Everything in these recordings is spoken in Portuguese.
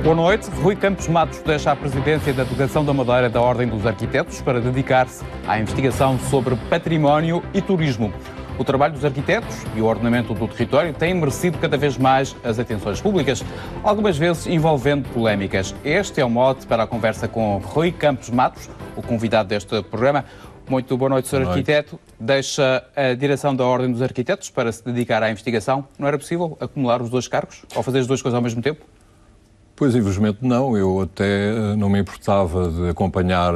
Boa noite. Rui Campos Matos deixa a presidência da Delegação da Madeira da Ordem dos Arquitetos para dedicar-se à investigação sobre património e turismo. O trabalho dos arquitetos e o ordenamento do território têm merecido cada vez mais as atenções públicas, algumas vezes envolvendo polémicas. Este é o mote para a conversa com Rui Campos Matos, o convidado deste programa. Muito boa noite, Sr. Arquiteto. Deixa a direção da Ordem dos Arquitetos para se dedicar à investigação. Não era possível acumular os dois cargos ou fazer as duas coisas ao mesmo tempo? Pois, infelizmente não. Eu até não me importava de acompanhar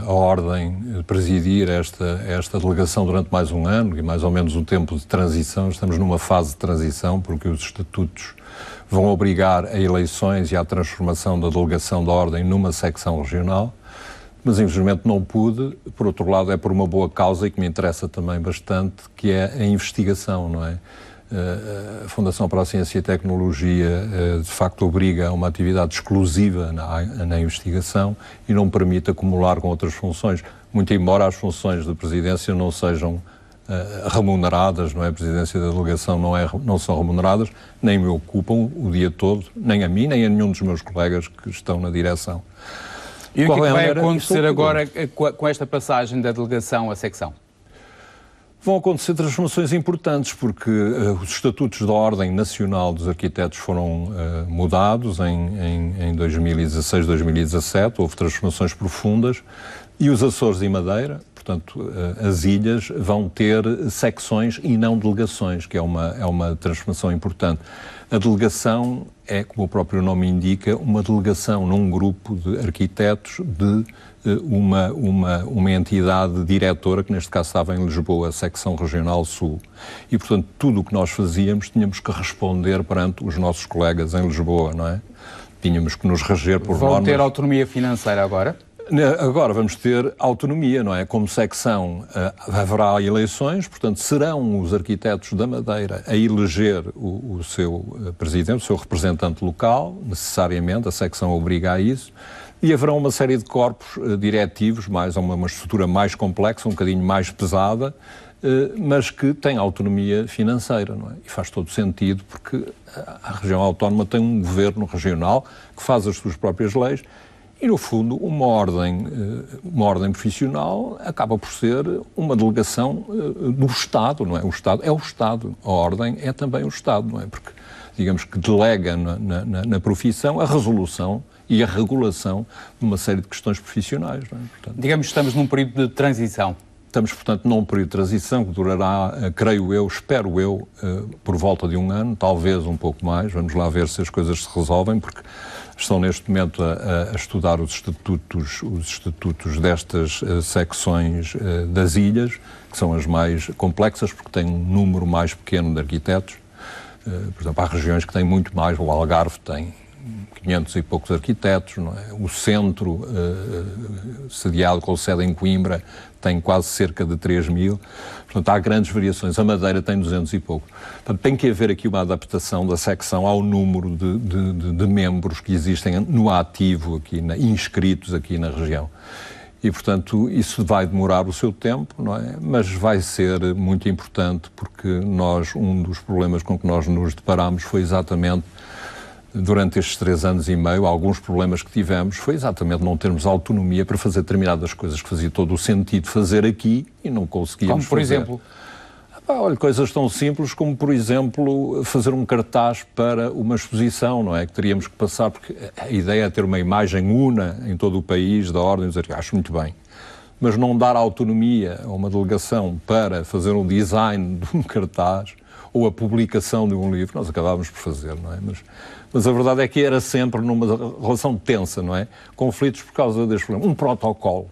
a Ordem, presidir esta delegação durante mais um ano e mais ou menos um tempo de transição. Estamos numa fase de transição porque os estatutos vão obrigar a eleições e à transformação da delegação da Ordem numa secção regional, mas infelizmente não pude. Por outro lado, é por uma boa causa e que me interessa também bastante, que é a investigação, não é? A Fundação para a Ciência e Tecnologia de facto obriga a uma atividade exclusiva na investigação e não permite acumular com outras funções, muito embora as funções de presidência não sejam remuneradas, não é? A presidência da delegação não são remuneradas, nem me ocupam o dia todo, nem a mim, nem a nenhum dos meus colegas que estão na direção. E o que é que vai acontecer agora com esta passagem da delegação à secção? Vão acontecer transformações importantes, porque os estatutos da Ordem Nacional dos Arquitetos foram mudados em 2016, 2017, houve transformações profundas, e os Açores e Madeira, portanto, as ilhas, vão ter secções e não delegações, que é uma transformação importante. A delegação é, como o próprio nome indica, uma delegação num grupo de arquitetos de uma entidade diretora, que neste caso estava em Lisboa, a Secção Regional Sul. E, portanto, tudo o que nós fazíamos tínhamos que responder perante os nossos colegas em Lisboa, não é? Tínhamos que nos reger por normas. Vão ter autonomia financeira agora? Agora vamos ter autonomia, não é? Como secção haverá eleições, portanto serão os arquitetos da Madeira a eleger o seu presidente, o seu representante local, necessariamente, a secção obriga a isso, e haverá uma série de corpos diretivos, mais uma estrutura mais complexa, um bocadinho mais pesada, mas que tem autonomia financeira, não é? E faz todo sentido, porque a região autónoma tem um governo regional que faz as suas próprias leis. E, no fundo, uma ordem profissional acaba por ser uma delegação do Estado, não é? O Estado é o Estado, a Ordem é também o Estado, não é? Porque, digamos que delega na profissão a resolução e a regulação de uma série de questões profissionais, não é? Portanto, digamos que estamos num período de transição. Estamos, portanto, num período de transição que durará, creio eu, espero eu, por volta de um ano, talvez um pouco mais. Vamos lá ver se as coisas se resolvem, porque estão neste momento a estudar os estatutos destas secções das ilhas, que são as mais complexas, porque têm um número mais pequeno de arquitetos. Por exemplo, há regiões que têm muito mais, o Algarve tem 500 e poucos arquitetos, não é? O centro, sediado com sede em Coimbra, tem quase cerca de 3.000. Portanto, há grandes variações. A Madeira tem 200 e pouco. Portanto, tem que haver aqui uma adaptação da secção ao número de membros que existem no ativo, inscritos aqui na região. E, portanto, isso vai demorar o seu tempo, não é? Mas vai ser muito importante, porque um dos problemas com que nós nos deparamos foi exatamente, durante estes 3 anos e meio, alguns problemas que tivemos, foi exatamente não termos autonomia para fazer determinadas coisas que fazia todo o sentido fazer aqui e não conseguíamos fazer. Como, por exemplo? Olha, coisas tão simples como, por exemplo, fazer um cartaz para uma exposição, não é? Que teríamos que passar, porque a ideia é ter uma imagem una em todo o país da Ordem dos Arquitetos. Acho muito bem. Mas não dar autonomia a uma delegação para fazer um design de um cartaz ou a publicação de um livro, nós acabávamos por fazer, não é? Mas a verdade é que era sempre numa relação tensa, não é? Conflitos por causa deste problema. Um protocolo.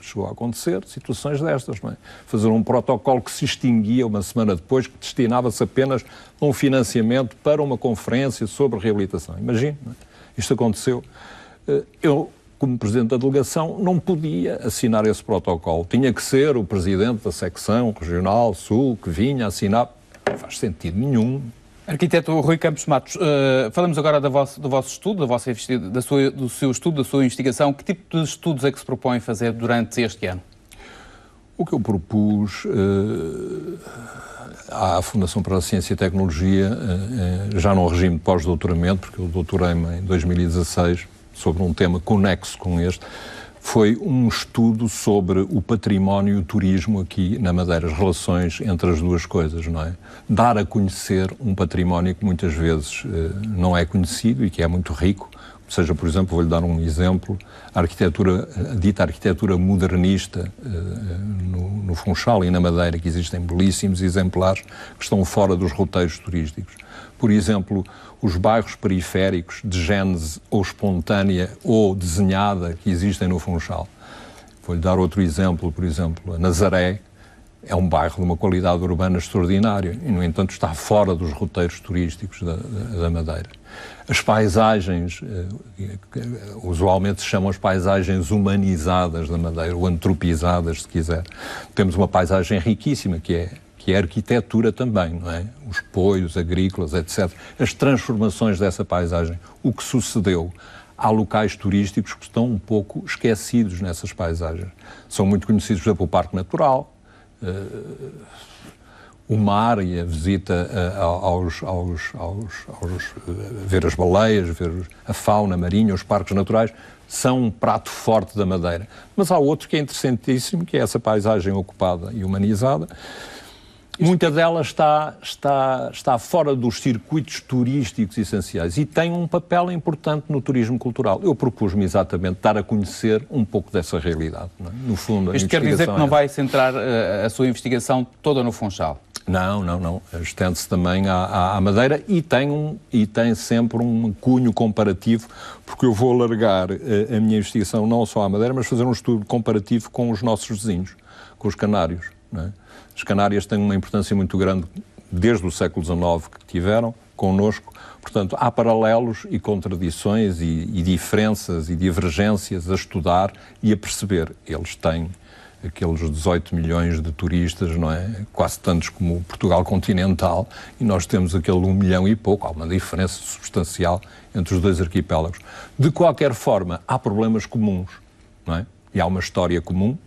Chegou a acontecer situações destas, não é? Fazer um protocolo que se extinguia uma semana depois, que destinava-se apenas a um financiamento para uma conferência sobre reabilitação. Imagine, não é? Isto aconteceu. Eu, como presidente da delegação, não podia assinar esse protocolo. Tinha que ser o presidente da secção regional sul que vinha assinar. Não faz sentido nenhum. Arquiteto Rui Campos Matos, falamos agora do vosso estudo, do seu estudo, da sua investigação. Que tipo de estudos é que se propõe fazer durante este ano? O que eu propus à Fundação para a Ciência e Tecnologia, já no regime de pós-doutoramento, porque eu doutorei-me em 2016 sobre um tema conexo com este, foi um estudo sobre o património e o turismo aqui na Madeira, as relações entre as duas coisas, não é? Dar a conhecer um património que muitas vezes não é conhecido e que é muito rico. Ou seja, por exemplo, vou-lhe dar um exemplo, a dita arquitetura modernista no Funchal e na Madeira, que existem belíssimos exemplares que estão fora dos roteiros turísticos. Por exemplo, os bairros periféricos de gênese ou espontânea ou desenhada que existem no Funchal. Vou-lhe dar outro exemplo, por exemplo, a Nazaré é um bairro de uma qualidade urbana extraordinária e, no entanto, está fora dos roteiros turísticos da Madeira. As paisagens, usualmente se chamam as paisagens humanizadas da Madeira, ou antropizadas, se quiser. Temos uma paisagem riquíssima, que é a arquitetura também, não é? Os poios agrícolas, etc. As transformações dessa paisagem. O que sucedeu? Há locais turísticos que estão um pouco esquecidos nessas paisagens. São muito conhecidos, por exemplo, o Parque Natural, o mar e a visita ver as baleias, ver a fauna marinha, os parques naturais, são um prato forte da Madeira. Mas há outro que é interessantíssimo, que é essa paisagem ocupada e humanizada. Muita dela está fora dos circuitos turísticos essenciais e tem um papel importante no turismo cultural. Eu propus-me exatamente dar a conhecer um pouco dessa realidade. Não é? No fundo, isto quer dizer que não vai centrar a sua investigação toda no Funchal? Não. Estende-se também à Madeira e tem sempre um cunho comparativo, porque eu vou alargar a minha investigação não só à Madeira, mas fazer um estudo comparativo com os nossos vizinhos, com os canários. Não é? As Canárias têm uma importância muito grande desde o século XIX que tiveram connosco. Portanto, há paralelos e contradições e diferenças e divergências a estudar e a perceber. Eles têm aqueles 18 milhões de turistas, não é? Quase tantos como Portugal continental, e nós temos aquele 1 milhão e pouco. Há uma diferença substancial entre os dois arquipélagos. De qualquer forma, há problemas comuns, não é? E há uma história comum.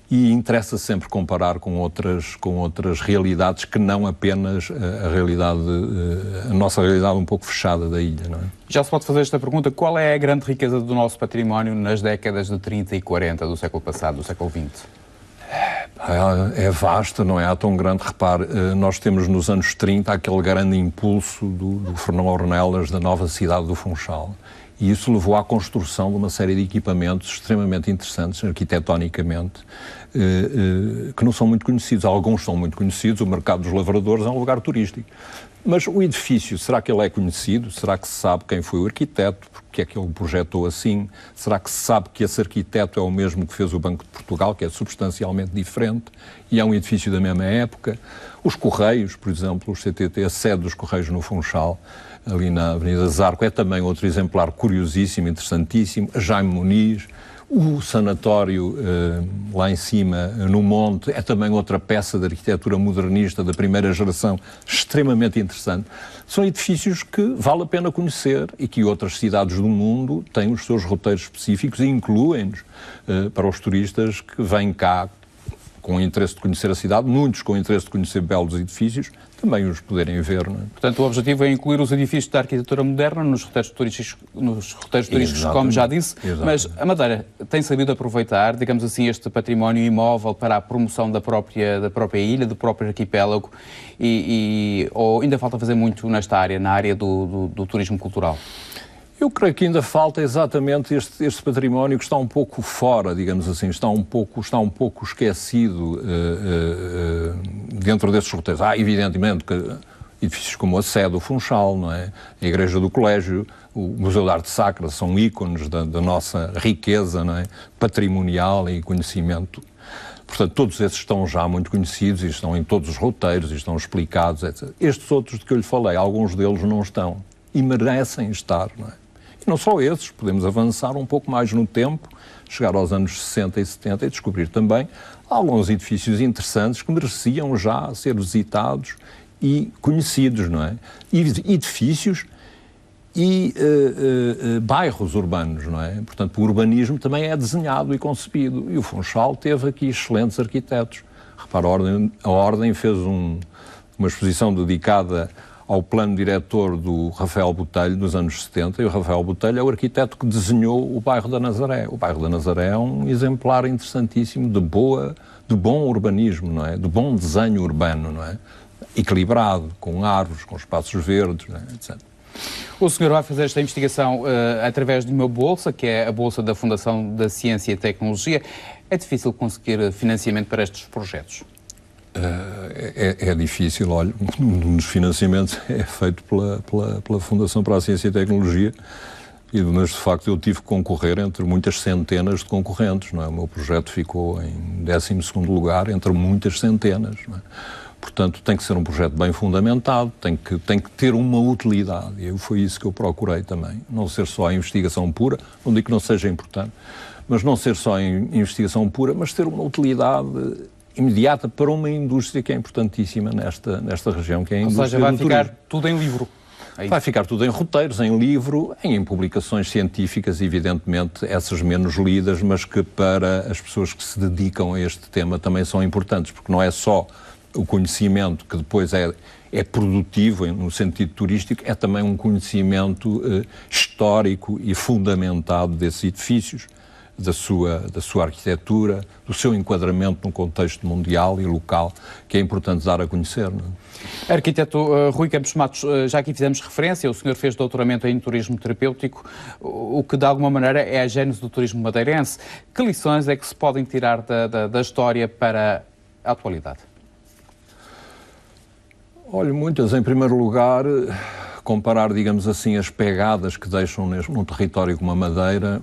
E interessa sempre comparar com outras realidades que não apenas a nossa realidade um pouco fechada da ilha, não é? Já se pode fazer esta pergunta: qual é a grande riqueza do nosso património nas décadas de 30 e 40 do século passado, do século XX? É vasta, não é? Há tão grande. Repare, nós temos nos anos 30 aquele grande impulso do Fernão Ornelas da nova cidade do Funchal. E isso levou à construção de uma série de equipamentos extremamente interessantes, arquitetonicamente, que não são muito conhecidos. Alguns são muito conhecidos, o Mercado dos Lavradores é um lugar turístico. Mas o edifício, será que ele é conhecido? Será que se sabe quem foi o arquiteto? Porque é que ele projetou assim? Será que se sabe que esse arquiteto é o mesmo que fez o Banco de Portugal, que é substancialmente diferente, e é um edifício da mesma época? Os Correios, por exemplo, o CTT, a sede dos Correios no Funchal, ali na Avenida Zarco, é também outro exemplar curiosíssimo, interessantíssimo. A Jaime Muniz, o sanatório lá em cima, no monte, é também outra peça de arquitetura modernista da primeira geração, extremamente interessante. São edifícios que vale a pena conhecer e que outras cidades do mundo têm os seus roteiros específicos e incluem-nos para os turistas que vêm cá com interesse de conhecer a cidade, muitos com interesse de conhecer belos edifícios, também os poderem ver. Não é? Portanto, o objetivo é incluir os edifícios da arquitetura moderna nos roteiros turísticos, como já disse. Exatamente. Mas a Madeira tem sabido aproveitar, digamos assim, este património imóvel para a promoção da própria ilha, do próprio arquipélago, ou ainda falta fazer muito nesta área, na área do turismo cultural? Eu creio que ainda falta exatamente este património que está um pouco fora, digamos assim, está um pouco esquecido dentro desses roteiros. Há, evidentemente, que edifícios como a sede do Funchal, não é? A Igreja do Colégio, o Museu de Arte Sacra, são ícones da nossa riqueza, não é? Patrimonial e conhecimento. Portanto, todos esses estão já muito conhecidos e estão em todos os roteiros e estão explicados, etc. Estes outros de que eu lhe falei, alguns deles não estão e merecem estar, não é? E não só esses, podemos avançar um pouco mais no tempo, chegar aos anos 60 e 70 e descobrir também alguns edifícios interessantes que mereciam já ser visitados e conhecidos, não é? E edifícios e bairros urbanos, não é? Portanto, o urbanismo também é desenhado e concebido. E o Funchal teve aqui excelentes arquitetos. Repara, a Ordem fez uma exposição dedicada ao plano diretor do Rafael Botelho, dos anos 70, e o Rafael Botelho é o arquiteto que desenhou o bairro da Nazaré. O bairro da Nazaré é um exemplar interessantíssimo de bom urbanismo, não é? De bom desenho urbano, não é? Equilibrado, com árvores, com espaços verdes, não é? Etc. O senhor vai fazer esta investigação através de uma bolsa, que é a bolsa da Fundação da Ciência e Tecnologia. É difícil conseguir financiamento para estes projetos? É difícil, olha, um dos financiamentos é feito pela Fundação para a Ciência e Tecnologia, mas de facto eu tive que concorrer entre muitas centenas de concorrentes, não é? O meu projeto ficou em 12º lugar entre muitas centenas, não é? Portanto, tem que ser um projeto bem fundamentado, tem que ter uma utilidade, e foi isso que eu procurei também, não ser só a investigação pura, não digo que não seja importante, mas não ser só a investigação pura, mas ter uma utilidade imediata para uma indústria que é importantíssima nesta região, que é a indústria do turismo. Ou seja, vai ficar tudo em livro? Vai ficar tudo em roteiros, em livro, em publicações científicas, evidentemente, essas menos lidas, mas que para as pessoas que se dedicam a este tema também são importantes, porque não é só o conhecimento que depois é produtivo no sentido turístico, é também um conhecimento histórico e fundamentado desses edifícios, da sua arquitetura, do seu enquadramento num contexto mundial e local, que é importante dar a conhecer. Não é? Arquiteto Rui Campos Matos, já aqui fizemos referência, o senhor fez doutoramento em turismo terapêutico, o que de alguma maneira é a gênese do turismo madeirense. Que lições é que se podem tirar da história para a atualidade? Olha, muitas. Em primeiro lugar, comparar, digamos assim, as pegadas que deixam num território como a Madeira,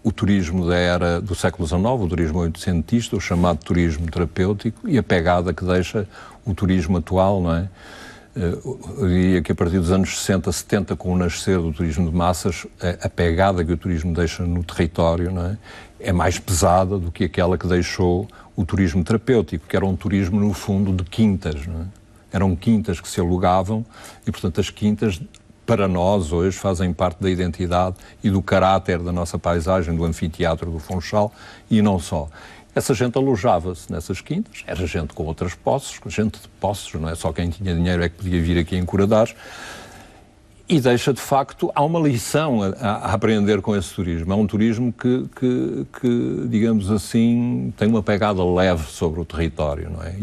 o turismo da era do século XIX, o turismo oitocentista, o chamado turismo terapêutico, e a pegada que deixa o turismo atual, não é? Eu diria que a partir dos anos 60, 70, com o nascer do turismo de massas, a pegada que o turismo deixa no território, não é? É mais pesada do que aquela que deixou o turismo terapêutico, que era um turismo, no fundo, de quintas, não é? Eram quintas que se alugavam e, portanto, as quintas, para nós, hoje, fazem parte da identidade e do caráter da nossa paisagem, do anfiteatro do Funchal, e não só. Essa gente alojava-se nessas quintas, era gente com outras posses, gente de posses, não é só quem tinha dinheiro é que podia vir aqui encoradar, e deixa, de facto, há uma lição a aprender com esse turismo. É um turismo que, digamos assim, tem uma pegada leve sobre o território, não é?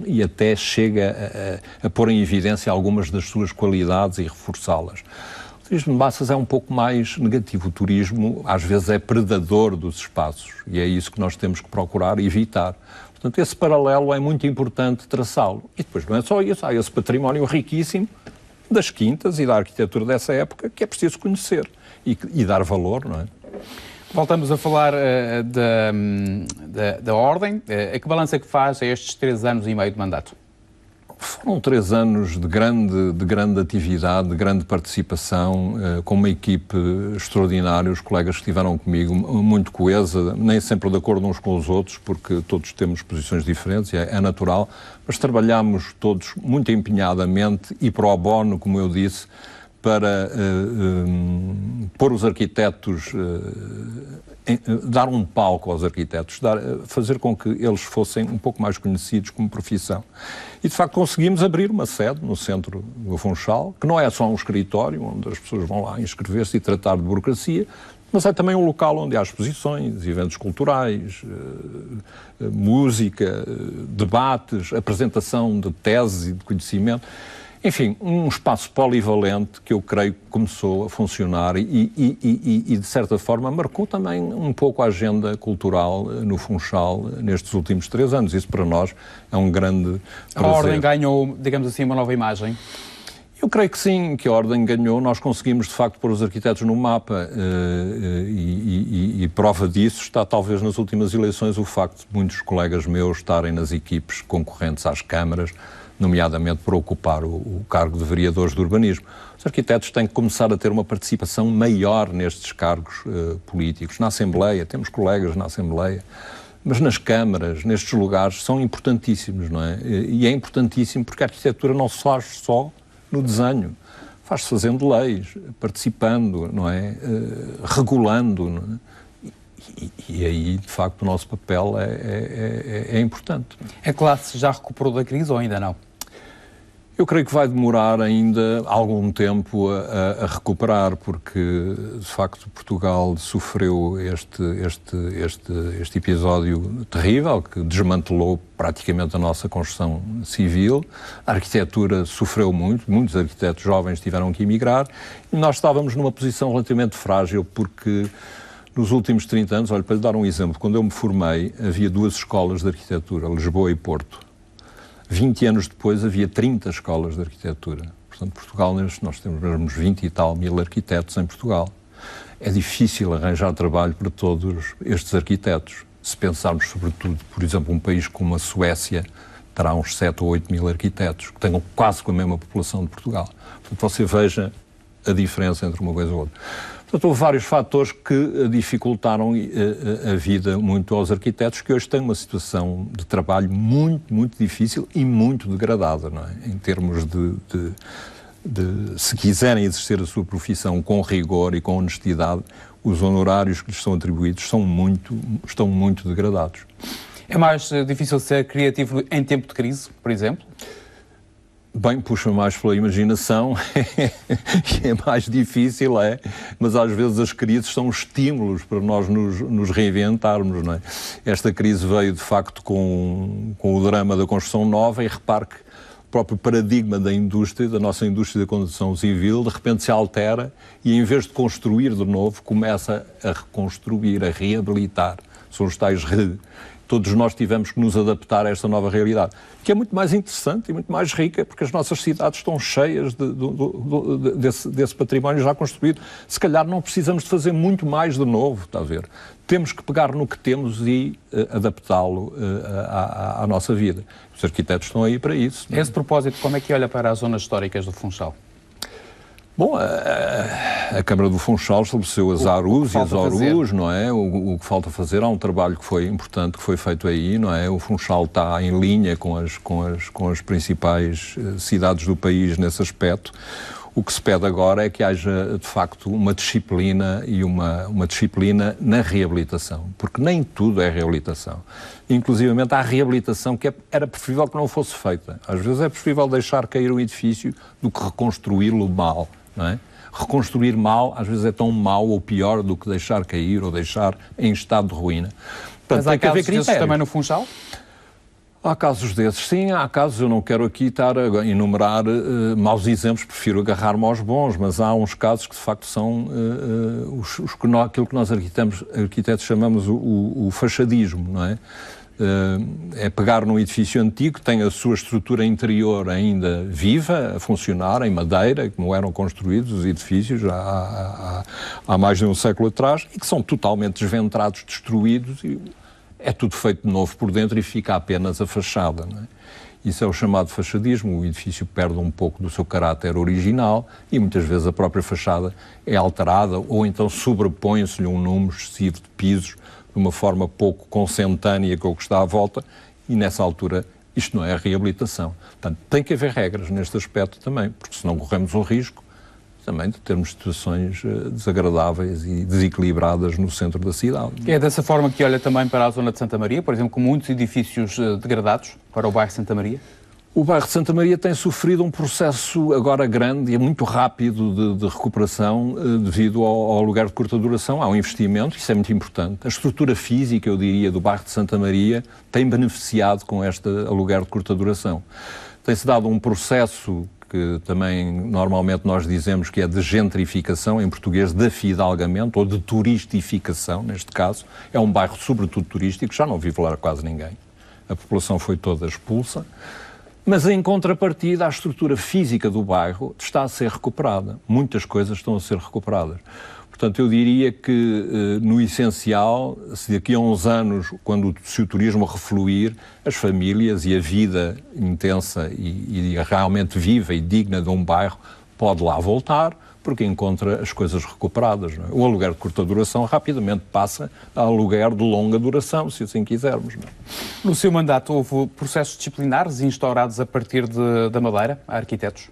E até chega a pôr em evidência algumas das suas qualidades e reforçá-las. O turismo de massas é um pouco mais negativo. O turismo, às vezes, é predador dos espaços, e é isso que nós temos que procurar evitar. Portanto, esse paralelo é muito importante traçá-lo. E depois não é só isso, há esse património riquíssimo das quintas e da arquitetura dessa época que é preciso conhecer e dar valor, não é? Voltamos a falar da Ordem. A que balanço é que faz a estes 3 anos e meio de mandato? Foram 3 anos de grande atividade, de grande participação, com uma equipe extraordinária, os colegas que estiveram comigo, muito coesa, nem sempre de acordo uns com os outros, porque todos temos posições diferentes, é natural, mas trabalhámos todos muito empenhadamente e pro bono, como eu disse, para pôr os arquitetos, dar um palco aos arquitetos, fazer com que eles fossem um pouco mais conhecidos como profissão. E, de facto, conseguimos abrir uma sede no centro do Funchal, que não é só um escritório, onde as pessoas vão lá inscrever-se e tratar de burocracia, mas é também um local onde há exposições, eventos culturais, música, debates, apresentação de teses e de conhecimento. Enfim, um espaço polivalente que eu creio que começou a funcionar e de certa forma, marcou também um pouco a agenda cultural no Funchal nestes últimos 3 anos. Isso para nós é um grande prazer. A Ordem ganhou, digamos assim, uma nova imagem? Eu creio que sim, que a Ordem ganhou. Nós conseguimos, de facto, pôr os arquitetos no mapa e prova disso está, talvez, nas últimas eleições, o facto de muitos colegas meus estarem nas equipes concorrentes às câmaras, nomeadamente por ocupar o cargo de vereadores de urbanismo. Os arquitetos têm que começar a ter uma participação maior nestes cargos políticos. Na Assembleia, temos colegas na Assembleia, mas nas câmaras, nestes lugares, são importantíssimos, não é? E é importantíssimo porque a arquitetura não se faz só no desenho, Faz-se fazendo leis, participando, não é? Regulando, não é? E aí, de facto, o nosso papel é importante. A classe já recuperou da crise ou ainda não? Eu creio que vai demorar ainda algum tempo a recuperar, porque, de facto, Portugal sofreu este episódio terrível, que desmantelou praticamente a nossa construção civil. A arquitetura sofreu muito, muitos arquitetos jovens tiveram que emigrar, e nós estávamos numa posição relativamente frágil, porque nos últimos 30 anos, olha, para lhe dar um exemplo, quando eu me formei, havia 2 escolas de arquitetura, Lisboa e Porto. 20 anos depois havia 30 escolas de arquitetura. Portanto, Portugal, nós temos 20 e tal mil arquitetos em Portugal. É difícil arranjar trabalho para todos estes arquitetos. Se pensarmos, sobretudo, por exemplo, um país como a Suécia, terá uns 7 ou 8 mil arquitetos, que tenham quase com a mesma população de Portugal. Portanto, você veja a diferença entre uma coisa e outra. Portanto, houve vários fatores que dificultaram a vida muito aos arquitetos, que hoje têm uma situação de trabalho muito, muito difícil e muito degradada, não é? Em termos se quiserem exercer a sua profissão com rigor e com honestidade, os honorários que lhes são atribuídos estão muito degradados. É mais difícil ser criativo em tempo de crise, por exemplo? Bem, puxa mais pela imaginação, é mais difícil, mas às vezes as crises são estímulos para nós nos reinventarmos, não é? Esta crise veio, de facto, com o drama da construção nova, e repare que o próprio paradigma da indústria, da nossa indústria da construção civil, de repente se altera e, em vez de construir de novo, começa a reconstruir, a reabilitar. São os tais Todos nós tivemos que nos adaptar a esta nova realidade, que é muito mais interessante e muito mais rica, porque as nossas cidades estão cheias desse património já construído. Se calhar não precisamos de fazer muito mais de novo, está a ver? Temos que pegar no que temos e adaptá-lo à nossa vida. Os arquitetos estão aí para isso. A esse propósito, como é que olha para as zonas históricas do Funchal? Bom, a Câmara do Funchal estabeleceu as ARUs e as ORUs, não é? O que falta fazer, há um trabalho que foi importante, que foi feito aí, não é? O Funchal está em linha com as principais cidades do país nesse aspecto. O que se pede agora é que haja, de facto, uma disciplina e uma disciplina na reabilitação, porque nem tudo é reabilitação. Inclusivamente há reabilitação que era preferível que não fosse feita. Às vezes é preferível deixar cair um edifício do que reconstruí-lo mal, não é? Reconstruir mal, às vezes é tão mau ou pior do que deixar cair ou deixar em estado de ruína. Portanto, mas há casos desses também no Funchal? Há casos desses, sim, há casos, eu não quero aqui estar a enumerar maus exemplos, prefiro agarrar-me aos bons, mas há uns casos que de facto são aquilo que nós arquitetos chamamos o fachadismo, não é? É pegar num edifício antigo que tem a sua estrutura interior ainda viva, a funcionar, em madeira, como eram construídos os edifícios há mais de um século atrás, e que são totalmente desventrados, destruídos, e é tudo feito de novo por dentro e fica apenas a fachada, não é? Isso é o chamado fachadismo. O edifício perde um pouco do seu caráter original e muitas vezes a própria fachada é alterada ou então sobrepõe-se-lhe um número excessivo de pisos de uma forma pouco consentânea com o que está à volta, e nessa altura isto não é a reabilitação. Portanto, tem que haver regras neste aspecto também, porque senão corremos o risco também de termos situações desagradáveis e desequilibradas no centro da cidade. É dessa forma que olha também para a zona de Santa Maria, por exemplo, com muitos edifícios degradados para o bairro de Santa Maria? O bairro de Santa Maria tem sofrido um processo agora grande e muito rápido de recuperação devido ao aluguer de curta duração. Há um investimento, isso é muito importante. A estrutura física, eu diria, do bairro de Santa Maria tem beneficiado com este aluguer de curta duração. Tem-se dado um processo que também normalmente nós dizemos que é de gentrificação, em português de afidalgamento, ou de turistificação, neste caso. É um bairro sobretudo turístico, já não vive lá quase ninguém. A população foi toda expulsa, mas em contrapartida a estrutura física do bairro está a ser recuperada. Muitas coisas estão a ser recuperadas. Portanto, eu diria que, no essencial, se daqui a uns anos, se o turismo refluir, as famílias e a vida intensa e realmente viva e digna de um bairro pode lá voltar, porque encontra as coisas recuperadas, não é? O aluguer de curta duração rapidamente passa a aluguer de longa duração, se assim quisermos, não é? No seu mandato houve processos disciplinares instaurados a partir da Madeira, a arquitetos?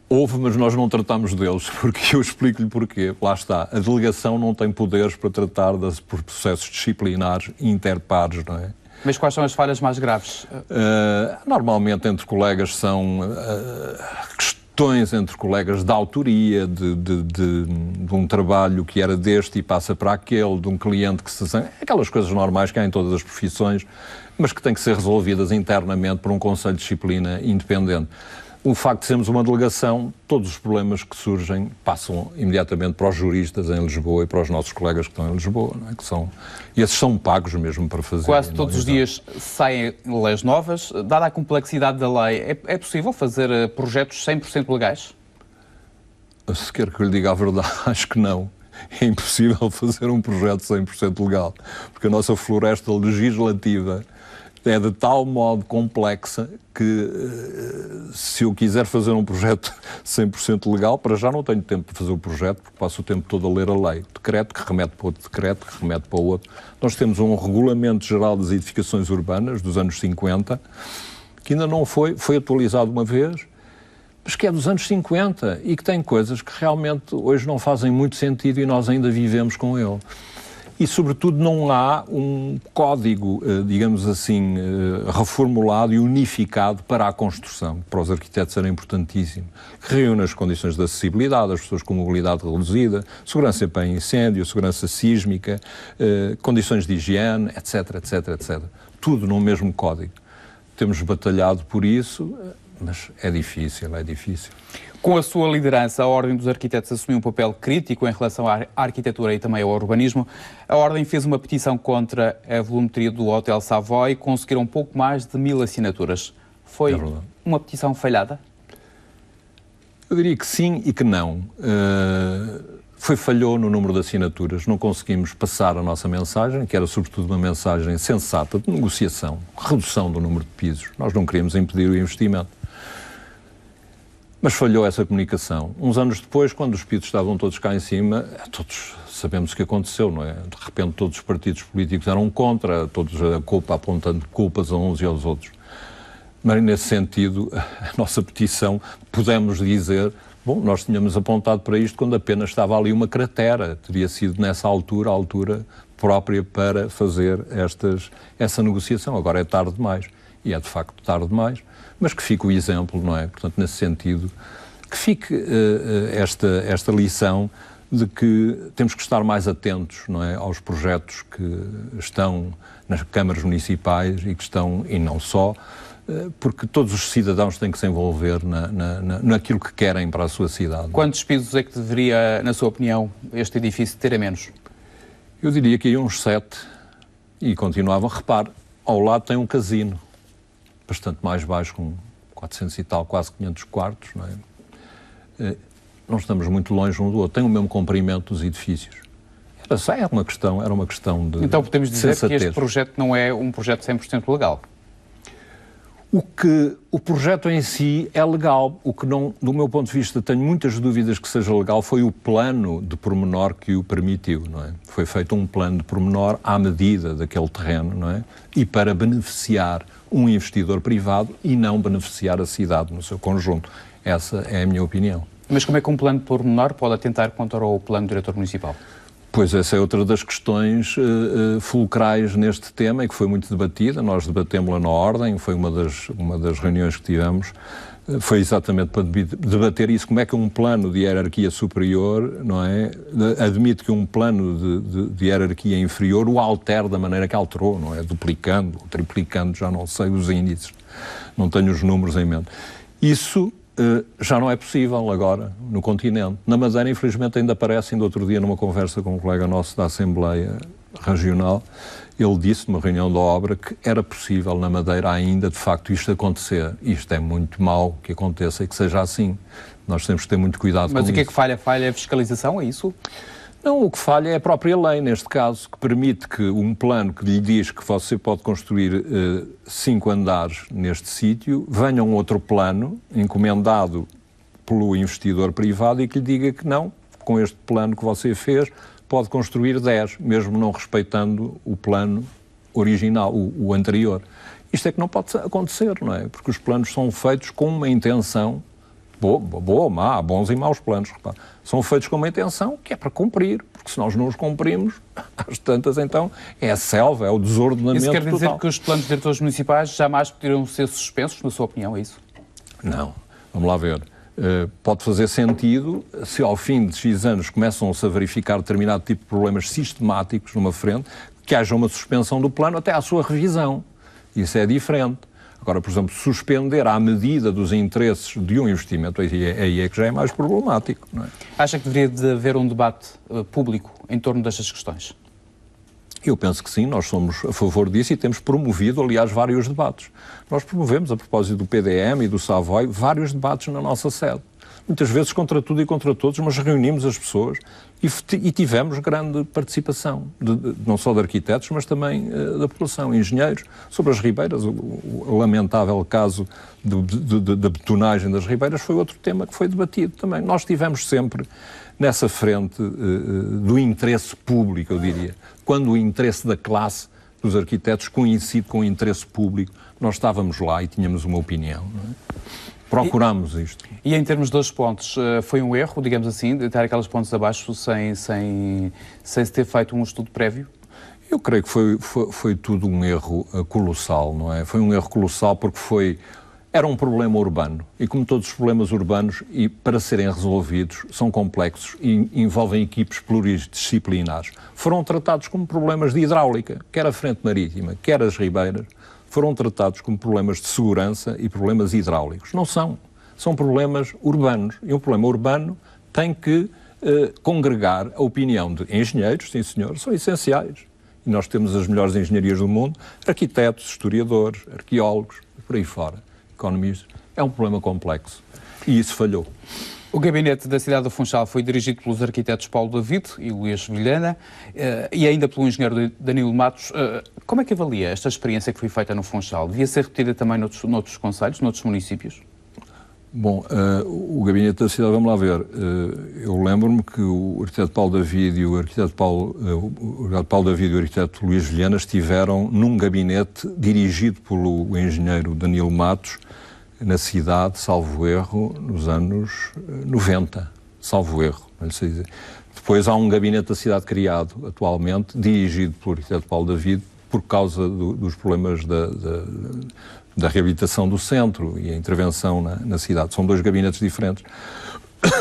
Houve, mas nós não tratamos deles, porque eu explico-lhe porquê. Lá está, a delegação não tem poderes para tratar de processos disciplinares interpares, não é? Mas quais são as falhas mais graves? Normalmente entre colegas são questões entre colegas de autoria, de um trabalho que era deste e passa para aquele, de um cliente que se... Aquelas coisas normais que há em todas as profissões, mas que têm que ser resolvidas internamente por um conselho de disciplina independente. O facto de sermos uma delegação, todos os problemas que surgem passam imediatamente para os juristas em Lisboa e para os nossos colegas que estão em Lisboa, não é? Esses são pagos mesmo para fazer. Quase todos os dias saem leis novas. Dada a complexidade da lei, é possível fazer projetos 100% legais? Se quer que eu lhe diga a verdade, acho que não. É impossível fazer um projeto 100% legal, porque a nossa floresta legislativa é de tal modo complexa que se eu quiser fazer um projeto 100% legal, para já não tenho tempo para fazer o projeto, porque passo o tempo todo a ler a lei. Decreto que remete para outro decreto, que remete para outro. Nós temos um Regulamento Geral das Edificações Urbanas, dos anos 50, que ainda não foi atualizado uma vez, mas que é dos anos 50 e que tem coisas que realmente hoje não fazem muito sentido e nós ainda vivemos com ele. E, sobretudo, não há um código, digamos assim, reformulado e unificado para a construção. Para os arquitetos era importantíssimo. Que reúne as condições de acessibilidade, as pessoas com mobilidade reduzida, segurança para incêndio, segurança sísmica, condições de higiene, etc, etc, etc. Tudo no mesmo código. Temos batalhado por isso, mas é difícil, é difícil. Com a sua liderança, a Ordem dos Arquitetos assumiu um papel crítico em relação à arquitetura e também ao urbanismo. A Ordem fez uma petição contra a volumetria do Hotel Savoy e conseguiram um pouco mais de 1000 assinaturas. Foi uma petição falhada? Eu diria que sim e que não. Falhou no número de assinaturas, não conseguimos passar a nossa mensagem, que era sobretudo uma mensagem sensata de negociação, redução do número de pisos. Nós não queríamos impedir o investimento. Mas falhou essa comunicação. Uns anos depois, quando os pisos estavam todos cá em cima, todos sabemos o que aconteceu, não é? De repente todos os partidos políticos eram contra, todos a culpa, apontando culpas a uns e aos outros. Mas nesse sentido, a nossa petição, podemos dizer, bom, nós tínhamos apontado para isto quando apenas estava ali uma cratera. Teria sido nessa altura, a altura própria para fazer essa negociação. Agora é tarde demais. E é de facto tarde demais. Mas que fique o exemplo, não é? Portanto, nesse sentido, que fique esta lição de que temos que estar mais atentos, não é, aos projetos que estão nas câmaras municipais e que estão, e não só, porque todos os cidadãos têm que se envolver naquilo que querem para a sua cidade. Quantos pisos é que deveria, na sua opinião, este edifício ter a menos? Eu diria que ia uns 7 e continuava. Repare, ao lado tem um casino, bastante mais baixo, com 400 e tal, quase 500 quartos, não é? Não estamos muito longe um do outro. Tem o mesmo comprimento dos edifícios. Era uma questão de Então podemos dizer sensatez. que este projeto não é um projeto 100% legal? O projeto em si é legal. O que não, do meu ponto de vista, tenho muitas dúvidas que seja legal, foi o plano de pormenor que o permitiu, não é? Foi feito um plano de pormenor à medida daquele terreno, não é? E para beneficiar um investidor privado e não beneficiar a cidade no seu conjunto. Essa é a minha opinião. Mas como é que um plano de pormenor pode atentar contra o plano do diretor municipal? Pois essa é outra das questões fulcrais neste tema e que foi muito debatida. Nós debatemos-la na Ordem, foi uma das reuniões que tivemos, foi exatamente para debater isso, como é que um plano de hierarquia superior, não é, admite que um plano de hierarquia inferior o altere da maneira que alterou, não é, duplicando, triplicando, já não sei os índices, não tenho os números em mente. Isso já não é possível agora no continente. Na Madeira, infelizmente, ainda aparece, ainda outro dia numa conversa com um colega nosso da Assembleia Regional, ele disse numa reunião da obra que era possível na Madeira ainda, de facto, isto acontecer. Isto é muito mau que aconteça e que seja assim. Nós temos que ter muito cuidado com isso. Mas o que é que falha? Falha a fiscalização, é isso? Não, o que falha é a própria lei, neste caso, que permite que um plano que lhe diz que você pode construir 5 andares neste sítio, venha um outro plano encomendado pelo investidor privado e que lhe diga que não, com este plano que você fez, pode construir 10, mesmo não respeitando o plano original, o anterior. Isto é que não pode acontecer, não é? Porque os planos são feitos com uma intenção boa ou má, há bons e maus planos, repara. São feitos com uma intenção que é para cumprir, porque se nós não os cumprimos, às tantas, então, é a selva, é o desordenamento total. Isso quer dizer que os planos diretores municipais jamais poderiam ser suspensos, na sua opinião, é isso? Não. Vamos lá ver. Pode fazer sentido se ao fim de X anos começam-se a verificar determinado tipo de problemas sistemáticos numa frente, que haja uma suspensão do plano até à sua revisão. Isso é diferente. Agora, por exemplo, suspender à medida dos interesses de um investimento, aí é que já é mais problemático, não é? Acha que deveria de haver um debate público em torno destas questões? Eu penso que sim, nós somos a favor disso e temos promovido, aliás, vários debates. Nós promovemos, a propósito do PDM e do Savoy, vários debates na nossa sede. Muitas vezes contra tudo e contra todos, mas reunimos as pessoas e tivemos grande participação, não só de arquitetos, mas também da população, engenheiros, sobre as ribeiras. O lamentável caso da betonagem das ribeiras foi outro tema que foi debatido também. Nós estivemos sempre nessa frente do interesse público, eu diria. Quando o interesse da classe dos arquitetos coincide com o interesse público, nós estávamos lá e tínhamos uma opinião, não é? Procurámos isto. E em termos das pontes, foi um erro, digamos assim, de ter aquelas pontes abaixo sem se ter feito um estudo prévio? Eu creio que foi tudo um erro colossal, não é? Foi um erro colossal porque era um problema urbano. E como todos os problemas urbanos, e para serem resolvidos, são complexos e envolvem equipes pluridisciplinares. Foram tratados como problemas de hidráulica, quer a frente marítima, quer as ribeiras, foram tratados como problemas de segurança e problemas hidráulicos. Não são. São problemas urbanos. E um problema urbano tem que congregar a opinião de engenheiros, sim senhor, são essenciais. E nós temos as melhores engenharias do mundo, arquitetos, historiadores, arqueólogos, por aí fora, economistas. É um problema complexo. E isso falhou. O gabinete da cidade do Funchal foi dirigido pelos arquitetos Paulo David e Luís Vilhena e ainda pelo engenheiro Danilo Matos. Como é que avalia esta experiência que foi feita no Funchal? Devia ser repetida também noutros concelhos, noutros municípios? Bom, o gabinete da cidade, vamos lá ver. Eu lembro-me que o arquiteto Paulo David e o arquiteto Luís Vilhena estiveram num gabinete dirigido pelo engenheiro Danilo Matos, na cidade, salvo erro, nos anos 90, salvo erro, não sei dizer. Depois há um gabinete da cidade criado atualmente, dirigido pelo arquiteto Paulo David, por causa dos problemas da reabilitação do centro e a intervenção na cidade. São dois gabinetes diferentes.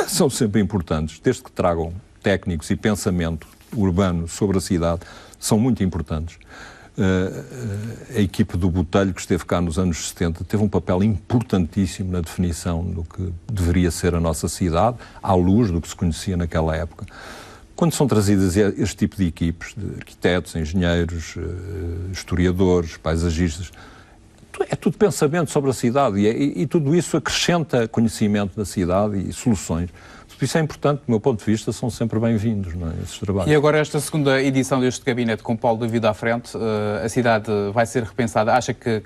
São sempre importantes, desde que tragam técnicos e pensamento urbano sobre a cidade, são muito importantes. A equipe do Botelho, que esteve cá nos anos 70, teve um papel importantíssimo na definição do que deveria ser a nossa cidade, à luz do que se conhecia naquela época. Quando são trazidas este tipo de equipes, de arquitetos, engenheiros, historiadores, paisagistas, é tudo pensamento sobre a cidade e tudo isso acrescenta conhecimento da cidade e soluções. Tudo isso é importante, do meu ponto de vista, são sempre bem-vindos, não é, esses trabalhos. E agora esta segunda edição deste gabinete com Paulo David à frente, a cidade vai ser repensada. Acha que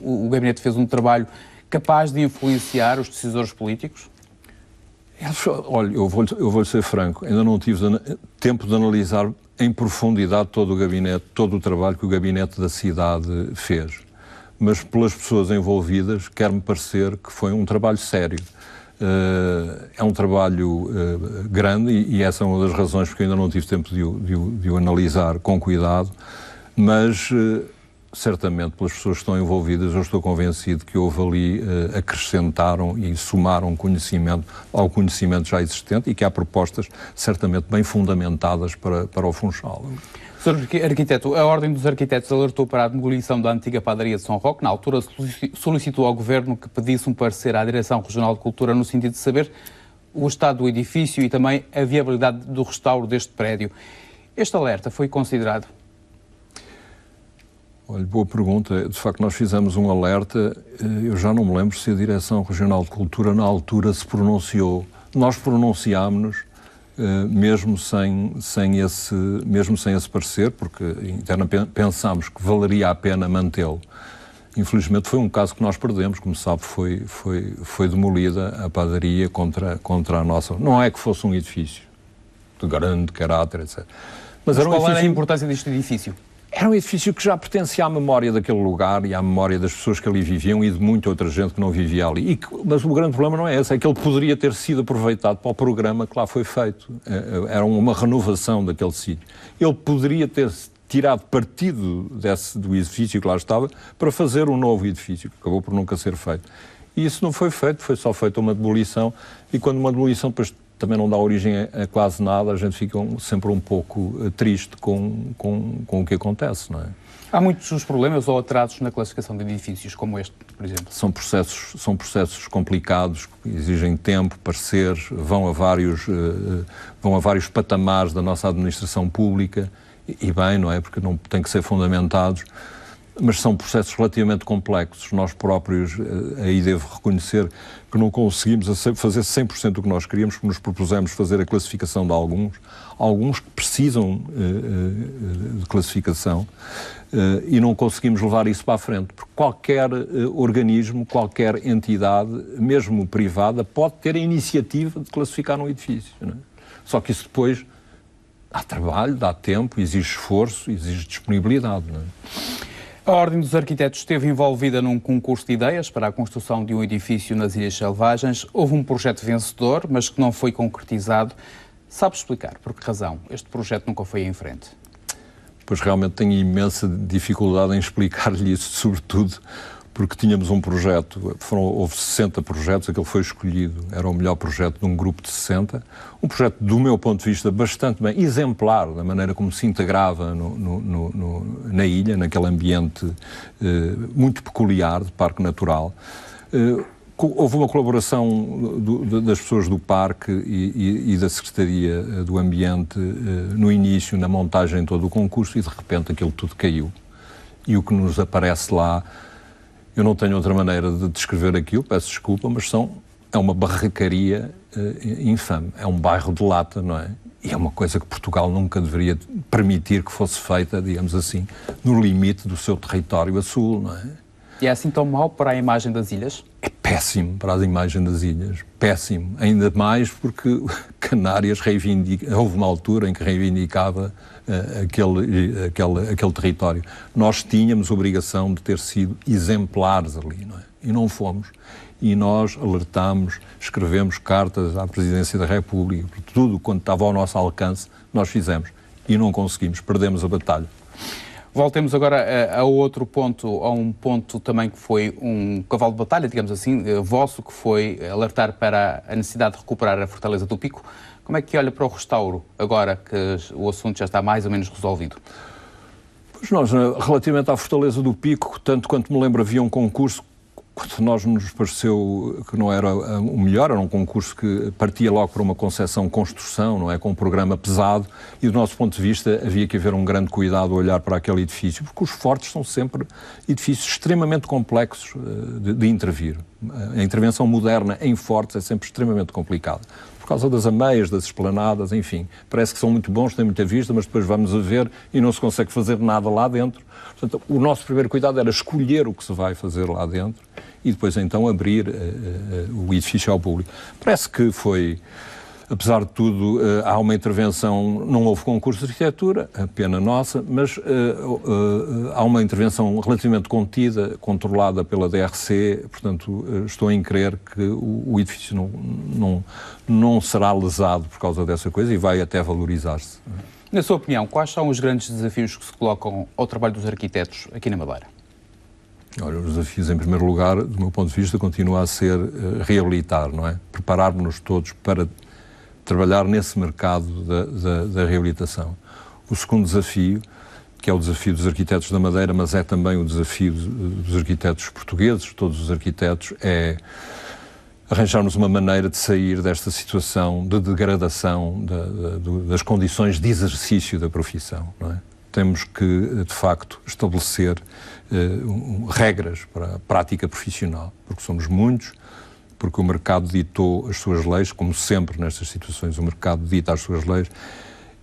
o gabinete fez um trabalho capaz de influenciar os decisores políticos? Olha, eu vou-lhe ser franco, ainda não tive tempo de analisar em profundidade todo o gabinete, todo o trabalho que o gabinete da cidade fez. Mas pelas pessoas envolvidas, quer-me parecer que foi um trabalho sério. É um trabalho grande e essa é uma das razões porque ainda não tive tempo de o analisar com cuidado, mas certamente pelas pessoas que estão envolvidas eu estou convencido que houve ali, acrescentaram e somaram conhecimento ao conhecimento já existente e que há propostas certamente bem fundamentadas para o Funchal. Sr. Arquiteto, a Ordem dos Arquitetos alertou para a demolição da antiga padaria de São Roque. Na altura solicitou ao Governo que pedisse um parecer à Direção Regional de Cultura no sentido de saber o estado do edifício e também a viabilidade do restauro deste prédio. Este alerta foi considerado? Olha, boa pergunta. De facto, nós fizemos um alerta. Eu já não me lembro se a Direção Regional de Cultura na altura se pronunciou. Nós pronunciámos-nos mesmo sem esse parecer, porque internamente pensámos que valeria a pena mantê-lo. Infelizmente foi um caso que nós perdemos, como sabe, foi demolida a padaria contra a nossa... Não é que fosse um edifício de grande caráter, etc. Mas qual era a importância deste edifício? Era um edifício que já pertencia à memória daquele lugar e à memória das pessoas que ali viviam e de muita outra gente que não vivia ali. Mas o grande problema não é esse, é que ele poderia ter sido aproveitado para o programa que lá foi feito. Era uma renovação daquele sítio. Ele poderia ter tirado partido do edifício que lá estava para fazer um novo edifício, que acabou por nunca ser feito. E isso não foi feito, foi só feita uma demolição. E quando uma demolição depois também não dá origem a quase nada, a gente fica sempre um pouco triste com o que acontece, não é? Há muitos problemas ou atrasos na classificação de edifícios, como este, por exemplo? São processos complicados, que exigem tempo, pareceres, vão a vários patamares da nossa administração pública, e bem, não é? Porque não têm que ser fundamentados, mas são processos relativamente complexos. Nós próprios, aí devo reconhecer que não conseguimos fazer 100% do que nós queríamos, porque nos propusemos fazer a classificação de alguns que precisam de classificação, e não conseguimos levar isso para a frente, porque qualquer organismo, qualquer entidade, mesmo privada, pode ter a iniciativa de classificar um edifício, não é? Só que isso depois dá trabalho, dá tempo, exige esforço, exige disponibilidade, não é? A Ordem dos Arquitetos esteve envolvida num concurso de ideias para a construção de um edifício nas Ilhas Selvagens. Houve um projeto vencedor, mas que não foi concretizado. Sabe explicar por que razão este projeto nunca foi em frente? Pois realmente tenho imensa dificuldade em explicar-lhe isso, sobretudo porque tínhamos um projeto, houve 60 projetos, aquele foi escolhido, era o melhor projeto de um grupo de 60, um projeto, do meu ponto de vista, bastante bem, exemplar, da maneira como se integrava na ilha, naquele ambiente muito peculiar de parque natural. Houve uma colaboração das pessoas do parque e da Secretaria do Ambiente no início, na montagem de todo o concurso, e de repente aquilo tudo caiu. E o que nos aparece lá, eu não tenho outra maneira de descrever aquilo, peço desculpa, mas é uma barracaria infame. É um bairro de lata, não é? E é uma coisa que Portugal nunca deveria permitir que fosse feita, digamos assim, no limite do seu território a sul, não é? E é assim tão mau para a imagem das ilhas? É péssimo para a imagem das ilhas, péssimo. Ainda mais porque Canárias houve uma altura em que reivindicava aquele território. Nós tínhamos obrigação de ter sido exemplares ali, não é? E não fomos. E nós alertámos, escrevemos cartas à Presidência da República, tudo quanto estava ao nosso alcance, nós fizemos. E não conseguimos, perdemos a batalha. Voltemos agora a outro ponto, a um ponto também que foi um cavalo de batalha, digamos assim, vosso, que foi alertar para a necessidade de recuperar a Fortaleza do Pico. Como é que olha para o restauro, agora que o assunto já está mais ou menos resolvido? Pois nós, relativamente à Fortaleza do Pico, tanto quanto me lembro, havia um concurso, quando nós nos pareceu que não era o melhor, era um concurso que partia logo para uma concepção construção, não é? Com um programa pesado, e do nosso ponto de vista havia que haver um grande cuidado a olhar para aquele edifício, porque os fortes são sempre edifícios extremamente complexos de intervir. A intervenção moderna em fortes é sempre extremamente complicada. Por causa das ameias, das esplanadas, enfim. Parece que são muito bons, têm muita vista, mas depois vamos a ver e não se consegue fazer nada lá dentro. Portanto, o nosso primeiro cuidado era escolher o que se vai fazer lá dentro e depois então abrir o edifício ao público. Parece que foi, apesar de tudo, há uma intervenção, não houve concurso de arquitetura, a pena nossa, mas há uma intervenção relativamente contida, controlada pela DRC, portanto estou em crer que o edifício não será lesado por causa dessa coisa e vai até valorizar-se. Na sua opinião, quais são os grandes desafios que se colocam ao trabalho dos arquitetos aqui na Madeira? Olha, os desafios, em primeiro lugar, do meu ponto de vista, continua a ser reabilitar, não é? Preparar-nos todos para trabalhar nesse mercado da reabilitação. O segundo desafio, que é o desafio dos arquitetos da Madeira, mas é também o desafio dos arquitetos portugueses, todos os arquitetos, é arranjarmos uma maneira de sair desta situação de degradação das condições de exercício da profissão, não é? Temos que, de facto, estabelecer regras para a prática profissional, porque somos muitos, porque o mercado ditou as suas leis, como sempre nestas situações o mercado dita as suas leis,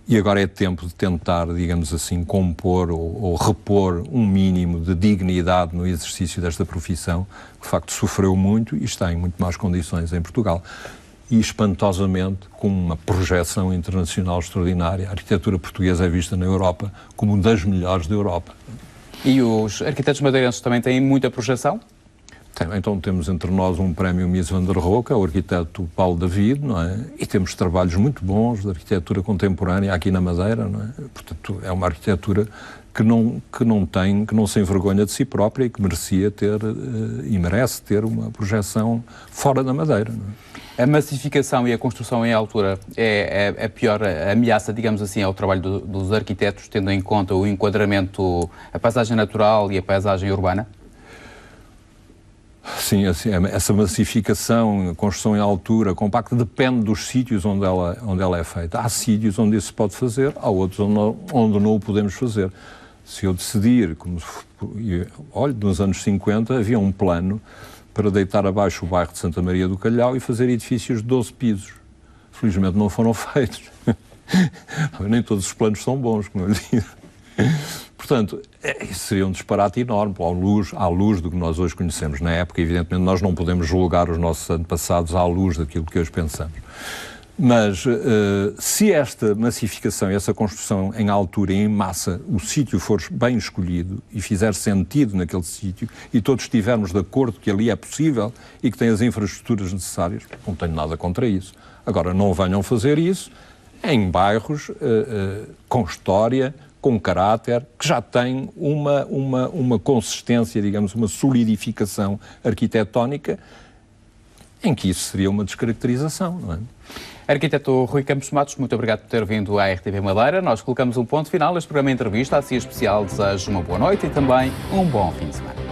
e agora é tempo de tentar, digamos assim, compor ou repor um mínimo de dignidade no exercício desta profissão, que de facto sofreu muito e está em muito más condições em Portugal. e espantosamente com uma projeção internacional extraordinária. A arquitetura portuguesa é vista na Europa como uma das melhores da Europa. E os arquitetos madeirenses também têm muita projeção? Então temos entre nós um prémio Mies van der Rohe, que é o arquiteto Paulo David, não é? E temos trabalhos muito bons de arquitetura contemporânea aqui na Madeira, não é? Portanto, é uma arquitetura que não se envergonha de si própria e que merecia ter e merece ter uma projeção fora da Madeira, não é? A massificação e a construção em altura é a pior ameaça, digamos assim, ao trabalho dos arquitetos, tendo em conta o enquadramento, a paisagem natural e a paisagem urbana? Sim, assim, essa massificação, a construção em altura, compacta, depende dos sítios onde ela é feita. Há sítios onde isso se pode fazer, há outros onde não o podemos fazer. Se eu decidir, olha, nos anos 50 havia um plano para deitar abaixo o bairro de Santa Maria do Calhau e fazer edifícios de 12 pisos. Felizmente não foram feitos. Nem todos os planos são bons, como eu digo. Portanto, isso seria um disparate enorme, à luz do que nós hoje conhecemos. Na época, evidentemente, nós não podemos julgar os nossos antepassados à luz daquilo que hoje pensamos. Mas se esta massificação e essa construção em altura e em massa, o sítio for bem escolhido e fizer sentido naquele sítio e todos estivermos de acordo que ali é possível e que tem as infraestruturas necessárias, não tenho nada contra isso. Agora, não venham fazer isso em bairros com história, com caráter, que já tem uma consistência, digamos, uma solidificação arquitetónica, em que isso seria uma descaracterização, não é? Arquiteto Rui Campos Matos, muito obrigado por ter vindo à RTV Madeira. Nós colocamos um ponto final neste programa de entrevista. Assim especial, desejo uma boa noite e também um bom fim de semana.